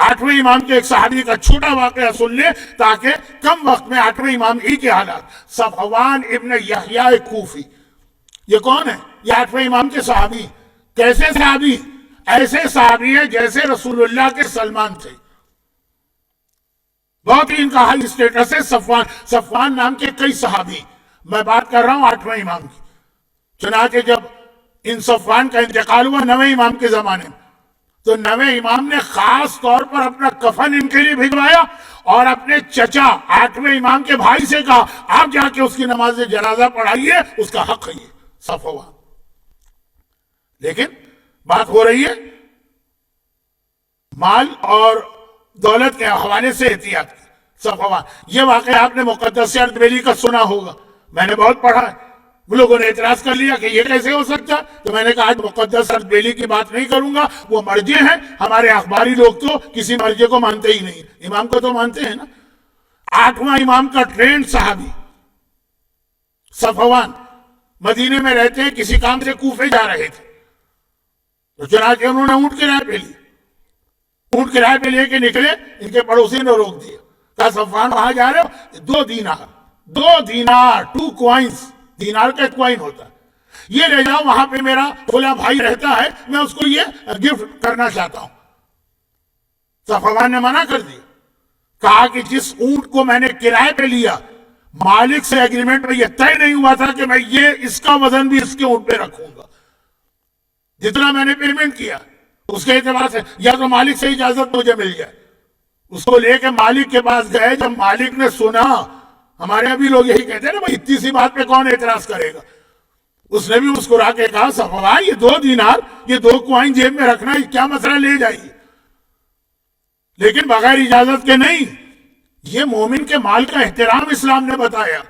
آٹھویں امام کے ایک صحابی کا چھوٹا واقعہ سن لے تاکہ کم وقت میں آٹھویں امام ہی کے حالات۔ صفوان ابن یحییٰ کوفی، یہ کون ہے؟ یہ آٹھویں امام کے صحابی۔ کیسے صحابی؟ ایسے صحابی ہیں جیسے رسول اللہ کے سلمان تھے، بہت ہی ان کا ہائی اسٹیٹس ہے۔ صفوان نام کے کئی صحابی، میں بات کر رہا ہوں آٹھویں امام کی۔ چنانچہ جب ان صفوان کا انتقال ہوا نویں امام کے زمانے میں، تو نویں امام نے خاص طور پر اپنا کفن ان کے لیے بھجوایا اور اپنے چچا آٹھویں امام کے بھائی سے کہا آپ جا کے اس کی نماز جنازہ پڑھائیے، اس کا حق ہے یہ صفوان۔ لیکن بات ہو رہی ہے مال اور دولت کے حوالے سے احتیاط کی۔ صفوان، یہ واقعہ آپ نے مقدس اردبیلی کا سنا ہوگا، میں نے بہت پڑھا ہے۔ لوگوں نے اعتراض کر لیا کہ یہ کیسے ہو سکتا، تو میں نے کہا آج مقدس اردبیلی کی بات نہیں کروں گا، وہ مرجع ہیں، ہمارے اخباری لوگ تو کسی مرجع کو مانتے ہی نہیں، امام کو تو مانتے ہیں نا۔ آٹھواں امام کا ٹرینڈ صحابی صفوان مدینے میں رہتے ہیں، کسی کام سے کوفے جا رہے تھے، تو چنانچہ انہوں نے اونٹ کرائے پہ لی، اونٹ کرائے پہ لے کے نکلے، ان کے پڑوسی نے روک دیا، کہا صفوان وہاں جا رہے ہو؟ 2 دینار 2 کوائنز، دینار کا ایک کوائن ہوتا ہے، یہ لے جاؤ، وہاں پہ میرا فلاں بھائی رہتا ہے، میں اس کو یہ گفٹ کرنا چاہتا ہوں۔ صفوان نے منع کر دیا، کہا کہ جس اونٹ کو میں نے کرائے پہ لیا، مالک سے ایگریمنٹ میں یہ طے نہیں ہوا تھا کہ میں یہ اس کا وزن بھی اس کے اونٹ پہ رکھوں گا، جتنا میں نے پیمنٹ کیا اس کے اعتبار سے، یا تو مالک سے اجازت مجھے مل جائے۔ اس کو لے کے مالک کے پاس گئے، جب مالک نے سنا، ہمارے ابھی لوگ یہی کہتے ہیں نا بھائی اتنی سی بات پہ کون اعتراض کرے گا، اس نے بھی مسکرا کے کہا صفوان یہ 2 دینار، یہ 2 کوائن جیب میں رکھنا، یہ کیا مسئلہ، لے جائیے، لیکن بغیر اجازت کے نہیں۔ یہ مومن کے مال کا احترام اسلام نے بتایا۔